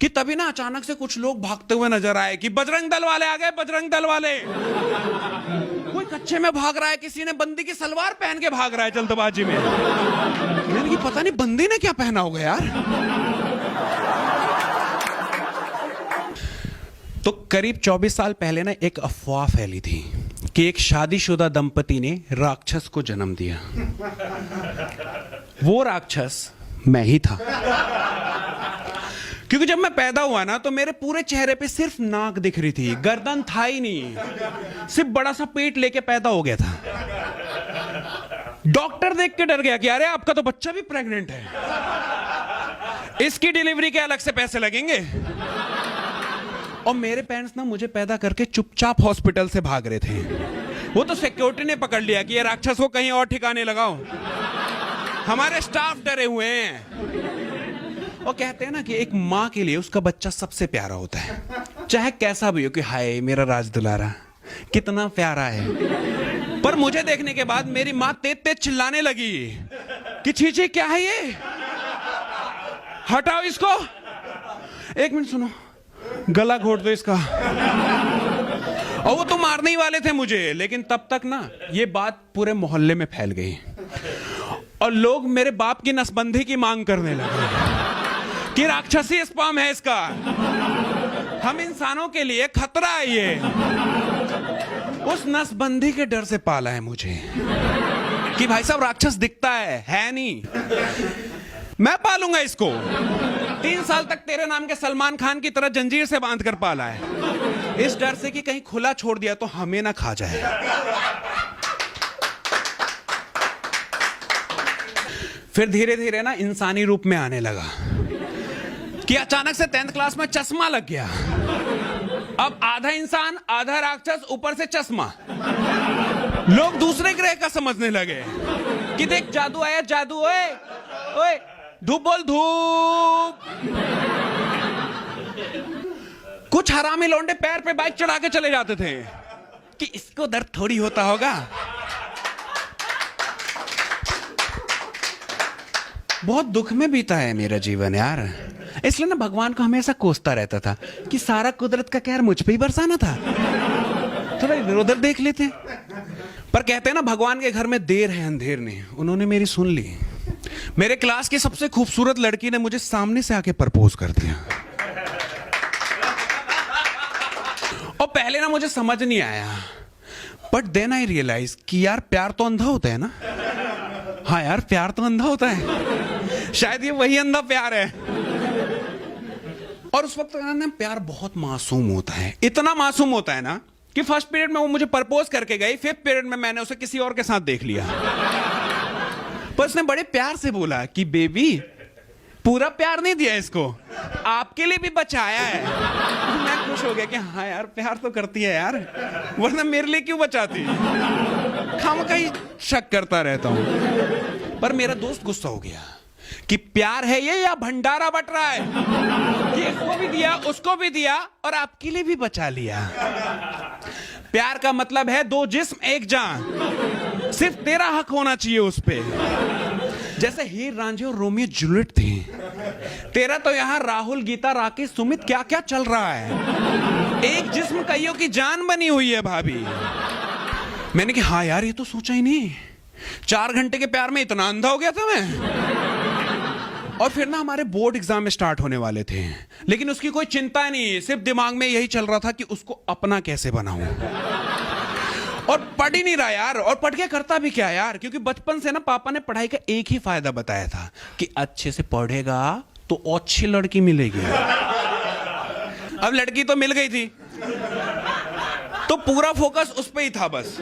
कि तभी ना अचानक से कुछ लोग भागते हुए नजर आए कि बजरंग दल वाले आ गए, बजरंग दल वाले। कोई कच्चे में भाग रहा है, किसी ने बंदी की सलवार पहन के भाग रहा है जल्दबाजी में। मैंने कि पता नहीं बंदी ने क्या पहना होगा यार। तो करीब 24 साल पहले ना एक अफवाह फैली थी कि एक शादीशुदा दंपति ने राक्षस को जन्म दिया। वो राक्षस मैं ही था। क्योंकि जब मैं पैदा हुआ ना तो मेरे पूरे चेहरे पे सिर्फ नाक दिख रही थी, गर्दन था ही नहीं, सिर्फ बड़ा सा पेट लेके पैदा हो गया था। डॉक्टर देख के डर गया कि अरे आपका तो बच्चा भी प्रेग्नेंट है, इसकी डिलीवरी के अलग से पैसे लगेंगे। और मेरे पेरेंट्स ना मुझे पैदा करके चुपचाप हॉस्पिटल से भाग रहे थे। वो तो सिक्योरिटी ने पकड़ लिया कि ये राक्षस को कहीं और ठिकाने लगाओ, हमारे स्टाफ डरे हुए हैं। और कहते हैं ना कि एक माँ के लिए उसका बच्चा सबसे प्यारा होता है, चाहे कैसा भी हो, कि हाय मेरा राज दुलारा कितना प्यारा है। पर मुझे देखने के बाद मेरी माँ तेज तेज चिल्लाने लगी कि चीची क्या है ये, हटाओ इसको, एक मिनट सुनो, गला घोट दो इसका। और वो तो मारने ही वाले थे मुझे, लेकिन तब तक ना ये बात पूरे मोहल्ले में फैल गई और लोग मेरे बाप की नसबंदी की मांग करने लगे कि राक्षसी स्पर्म है इसका, हम इंसानों के लिए खतरा है ये। उस नसबंदी के डर से पाला है मुझे कि भाई साहब राक्षस दिखता है नहीं, मैं पालूंगा इसको। 3 साल तक तेरे नाम के सलमान खान की तरह जंजीर से बांध कर पाला है, इस डर से कि कहीं खुला छोड़ दिया तो हमें ना खा जाए। फिर धीरे धीरे ना इंसानी रूप में आने लगा कि अचानक से 10th क्लास में चश्मा लग गया। अब आधा इंसान आधा राक्षस, ऊपर से चश्मा। लोग दूसरे ग्रह का समझने लगे कि देख जादू आया, जादू, ओए ओए धूप बोल धूप। कुछ हरामी लौंडे पैर पे बाइक चढ़ा के चले जाते थे कि इसको दर्द थोड़ी होता होगा। बहुत दुख में बीता है मेरा जीवन यार, इसलिए ना भगवान को हमेशा कोसता रहता था कि सारा कुदरत का कहर मुझ पे ही बरसाना था, थोड़ा इधर उधर देख लेते। पर कहते हैं ना भगवान के घर में देर है अंधेर नहीं, उन्होंने मेरी सुन ली। मेरे क्लास की सबसे खूबसूरत लड़की ने मुझे सामने से आके प्रपोज कर दिया। और पहले ना मुझे समझ नहीं आया, बट देन आई रियलाइज कि यार प्यार तो अंधा होता है ना। हाँ यार प्यार तो अंधा होता है, शायद ये वही अंधा प्यार है। और उस वक्त ना प्यार बहुत मासूम होता है, इतना मासूम होता है ना कि फर्स्ट पीरियड में वो मुझे प्रपोज करके गई, 5th पीरियड में मैंने उसे किसी और के साथ देख लिया। पर उसने बड़े प्यार से बोला कि बेबी पूरा प्यार नहीं दिया इसको, आपके लिए भी बचाया है। मैं खुश हो गया कि हाँ यार प्यार तो करती है यार, वरना मेरे लिए क्यों बचाती, खामखा ही शक करता रहता हूं। पर मेरा दोस्त गुस्सा हो गया कि प्यार है ये या भंडारा बट रहा है, कि इसको भी दिया उसको भी दिया और आपके लिए भी बचा लिया। प्यार का मतलब है 2 जिस्म 1 जान, सिर्फ तेरा हक होना चाहिए उस पे। जैसे हीर रांझे और रोमियो जूलियट थे, तेरा तो यहां राहुल गीता राकेश सुमित क्या क्या चल रहा है, एक जिस्म कईयों की जान बनी हुई है भाभी। मैंने कहा हाँ यार ये तो सोचा ही नहीं, 4 घंटे के प्यार में इतना अंधा हो गया था मैं। और फिर ना हमारे बोर्ड एग्जाम स्टार्ट होने वाले थे, लेकिन उसकी कोई चिंता नहीं, सिर्फ दिमाग में यही चल रहा था कि उसको अपना कैसे बनाऊं। और पढ़ ही नहीं रहा यार, और पढ़ के करता भी क्या यार, क्योंकि बचपन से ना पापा ने पढ़ाई का एक ही फायदा बताया था कि अच्छे से पढ़ेगा तो अच्छी लड़की मिलेगी। अब लड़की तो मिल गई थी तो पूरा फोकस उस पे ही था बस।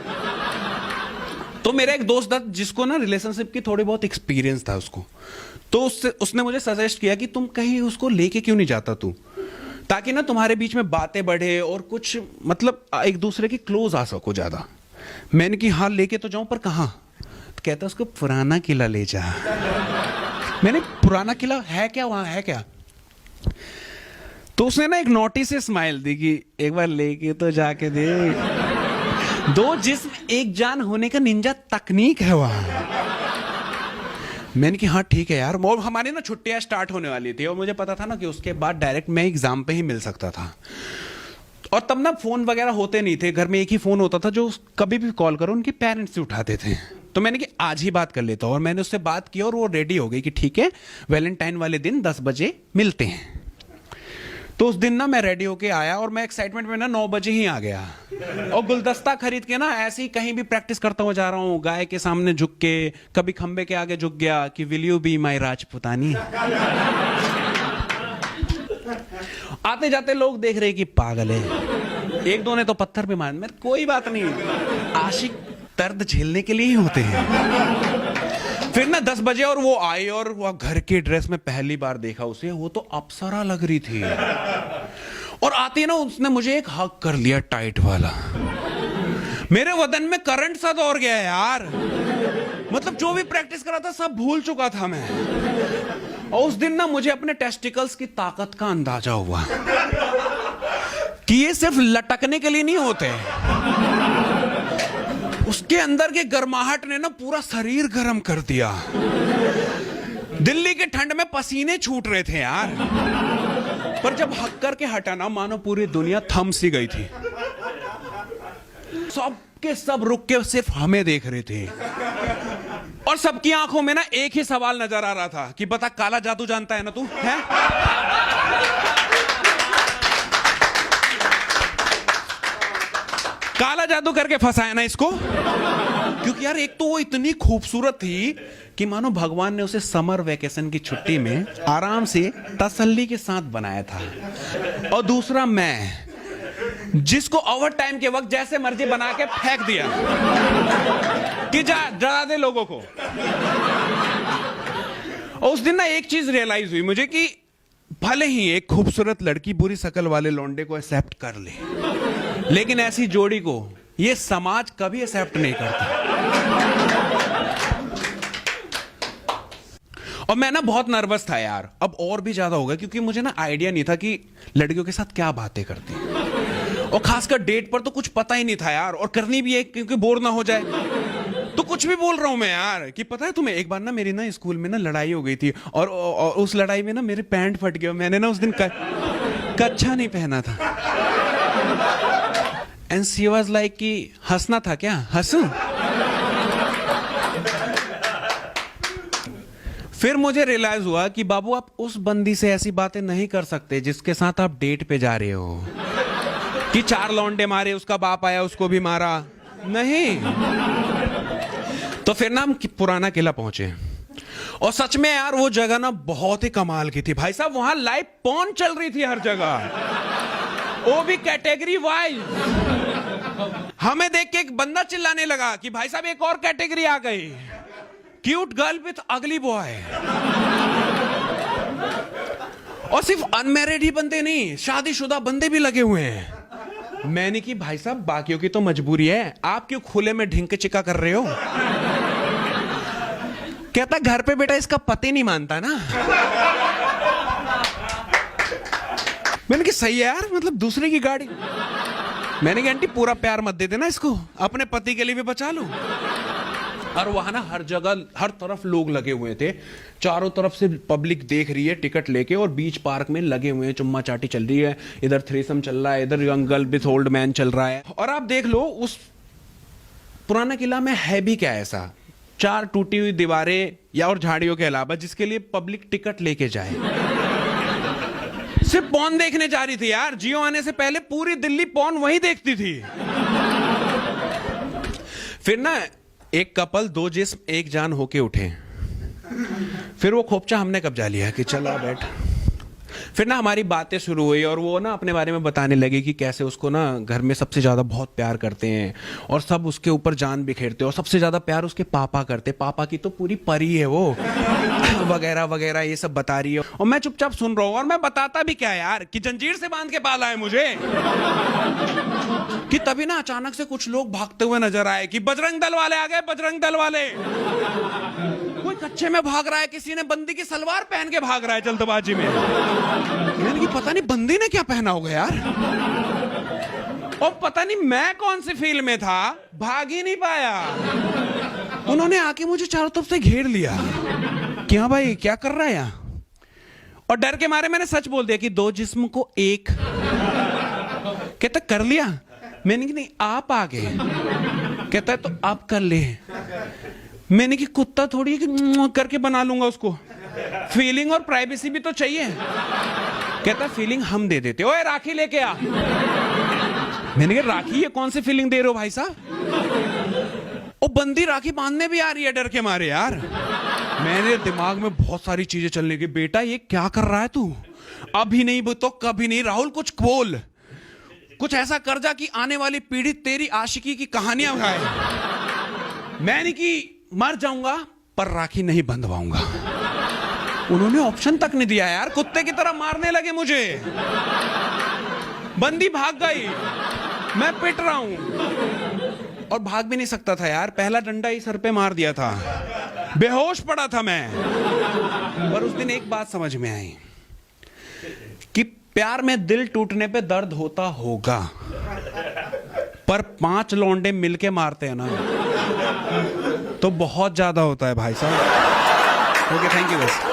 तो मेरा एक दोस्त था जिसको ना रिलेशनशिप की थोड़ी बहुत एक्सपीरियंस था उसको, तो उसने मुझे सजेस्ट किया कि तुम कहीं उसको लेके क्यों नहीं जाता तू, ताकि ना तुम्हारे बीच में बातें बढ़े और कुछ मतलब एक दूसरे के क्लोज आ सको ज्यादा। मैंने कि हाँ लेके तो जाऊं, पर कहाँ? तो कहता उसको पुराना किला ले जा। मैंने पुराना किला है क्या, वहां है क्या? तो उसने ना एक नोटिस से स्माइल दी कि एक बार लेके तो जाके दे, 2 जिस्म 1 जान होने का निंजा तकनीक है वहां। मैंने कि हाँ ठीक है यार। और हमारी ना छुट्टियां स्टार्ट होने वाली थी और मुझे पता था ना कि उसके बाद डायरेक्ट मैं एग्जाम पे ही मिल सकता था। और तब ना फोन वगैरह होते नहीं थे घर में, एक ही फोन होता था जो कभी भी कॉल करो उनके पेरेंट्स से उठाते थे। तो मैंने कि आज ही बात कर लेता हूँ, और मैंने उससे बात की और वो रेडी हो गई कि ठीक है वैलेंटाइन वाले दिन 10 बजे मिलते हैं। तो उस दिन ना मैं रेडी होके आया और मैं एक्साइटमेंट में ना 9 बजे ही आ गया, और गुलदस्ता खरीद के ना ऐसे ही कहीं भी प्रैक्टिस करता हुआ जा रहा हूँ, गाय के सामने झुक के, कभी खंबे के आगे झुक गया कि will you be my Rajputani. आते जाते लोग देख रहे कि पागल है, एक दो ने तो पत्थर पे मार, मेरे कोई बात नहीं, आशिक दर्द झेलने के लिए ही होते हैं। फिर ना 10 बजे और वो आई और वो घर के ड्रेस में पहली बार देखा उसे, वो तो अप्सरा लग रही थी। और आती ना उसने मुझे एक हग कर लिया टाइट वाला, मेरे बदन में करंट सा दौड़ गया यार। मतलब जो भी प्रैक्टिस करा था सब भूल चुका था मैं। और उस दिन ना मुझे अपने टेस्टिकल्स की ताकत का अंदाजा हुआ कि ये सिर्फ लटकने के लिए नहीं होते, उसके अंदर के गर्माहट ने ना पूरा शरीर गर्म कर दिया। दिल्ली के ठंड में पसीने छूट रहे थे यार, पर जब हक करके हटाना मानो पूरी दुनिया थम सी गई थी। सब के सब रुक के सिर्फ हमें देख रहे थे, और सबकी आंखों में ना एक ही सवाल नजर आ रहा था कि बता काला जादू जानता है ना तू, है? काला जादू करके फंसाया ना इसको। क्योंकि यार एक तो वो इतनी खूबसूरत थी कि मानो भगवान ने उसे समर वेकेशन की छुट्टी में आराम से तसल्ली के साथ बनाया था, और दूसरा मैं जिसको ओवर टाइम के वक्त जैसे मर्जी बना के फेंक दिया कि जा डरा दे लोगों को। और उस दिन ना एक चीज रियलाइज हुई मुझे कि भले ही एक खूबसूरत लड़की बुरी शक्ल वाले लौंडे को एक्सेप्ट कर ले, लेकिन ऐसी जोड़ी को ये समाज कभी एक्सेप्ट नहीं करता। और मैं ना बहुत नर्वस था यार, अब और भी ज्यादा होगा, क्योंकि मुझे ना आइडिया नहीं था कि लड़कियों के साथ क्या बातें करती हैं, और खासकर डेट पर तो कुछ पता ही नहीं था यार, और करनी भी है क्योंकि बोर ना हो जाए। तो कुछ भी बोल रहा हूं मैं यार कि पता है तुम्हें, एक बार ना मेरी ना स्कूल में ना लड़ाई हो गई थी, और उस लड़ाई में ना मेरे पैंट फट गया। मैंने ना उस दिन कच्छा नहीं पहना था, एंड शी वाज लाइक कि हंसना था क्या, हंसूं? फिर मुझे रियलाइज हुआ कि बाबू आप उस बंदी से ऐसी बातें नहीं कर सकते जिसके साथ आप डेट पे जा रहे हो, कि 4 लौंडे मारे, उसका बाप आया उसको भी मारा, नहीं। तो फिर ना हम पुराना किला पहुंचे, और सच में यार वो जगह ना बहुत ही कमाल की थी भाई साहब। वहां लाइव पॉर्न चल रही थी हर जगह, वो भी कैटेगरी वाइज। हमें देख के एक बंदा चिल्लाने लगा कि भाई साहब एक और कैटेगरी आ गई, क्यूट गर्ल विथ अगली बॉय। और सिर्फ अनमैरिड ही बंदे नहीं, शादीशुदा बंदे भी लगे हुए हैं। मैंने कि भाई साहब बाकियों की तो मजबूरी है, आप क्यों खुले में ढिंक चिका कर रहे हो? कहता घर पे बेटा इसका पति नहीं मानता ना। मैंने कि सही है यार, मतलब दूसरे की गाड़ी। मैंने कहा आंटी पूरा प्यार मत दे देना इसको, अपने पति के लिए भी बचा लो। और वहां ना हर जगह हर तरफ लोग लगे हुए थे, चारों तरफ से पब्लिक देख रही है टिकट लेके, और बीच पार्क में लगे हुए हैं, चुम्मा चाटी चल रही है, इधर थ्रीसम चल रहा है, इधर young girl with old man चल रहा है। और आप देख लो उस पुराना किला में है भी क्या ऐसा, 4 टूटी हुई दीवारें या और झाड़ियों के अलावा जिसके लिए पब्लिक टिकट लेके जाए। सिर्फ पॉर्न देखने जा रही थी यार, जियो आने से पहले पूरी दिल्ली पॉर्न वही देखती थी। फिर ना एक कपल 2 जिस्म एक जान होके उठे, फिर वो खोपचा हमने कब्जा लिया कि चला बैठ। फिर ना हमारी बातें शुरू हुई, और वो ना अपने बारे में बताने लगे कि कैसे उसको ना घर में सबसे ज्यादा बहुत प्यार करते हैं, और सब उसके ऊपर जान बिखेरते हैं, और सबसे ज्यादा प्यार उसके पापा करते, पापा की तो पूरी परी है वो, वगैरह वगैरह ये सब बता रही है। और मैं चुपचाप सुन रहा हूँ, और मैं बताता भी क्या यार कि जंजीर से बांध के पाला है मुझे। कि तभी ना अचानक से कुछ लोग भागते हुए नजर आए कि बजरंग दल वाले आ गए, बजरंग दल वाले। कोई कच्चे में भाग रहा है, किसी ने बंदी की सलवार पहन के भाग रहा है जल्दबाजी में। मैंने कि पता नहीं बंदी ने क्या पहना होगा यार, और पता नहीं मैं कौन सी फील्ड में था, भाग ही नहीं पाया। उन्होंने आके मुझे चारों तरफ से घेर लिया। क्या भाई क्या कर रहा है यहाँ? और डर के मारे मैंने सच बोल दिया कि 2 जिस्म को एक। कहता कर लिया। मैंने कि नहीं आप आ गए। कहता है तो आप कर ले। मैंने कि कुत्ता थोड़ी कि करके बना लूंगा उसको, फीलिंग और प्राइवेसी भी तो चाहिए। कहता फीलिंग हम दे देते। ओए राखी लेके आ। मैंने कहा राखी ये कौन सी फीलिंग दे रहे हो भाई साहब? ओ बंदी राखी बांधने भी आ रही है डर के मारे यार। मेरे दिमाग में बहुत सारी चीजें चलने की। बेटा ये क्या कर रहा है तू? अभी नहीं तो कभी नहीं। राहुल कुछ बोल, कुछ ऐसा कर जा कि आने वाली पीढ़ी तेरी आशिकी की कहानियां गाए। मैंने कि मर जाऊंगा पर राखी नहीं बंधवाऊंगा। उन्होंने ऑप्शन तक नहीं दिया यार, कुत्ते की तरह मारने लगे मुझे। बंदी भाग गई, मैं पिट रहा हूं और भाग भी नहीं सकता था यार। पहला डंडा ही सर पे मार दिया था, बेहोश पड़ा था मैं। पर उस दिन एक बात समझ में आई कि प्यार में दिल टूटने पे दर्द होता होगा, पर 5 लौंडे मिलके मारते हैं ना तो बहुत ज्यादा होता है भाई साहब। Okay thank you.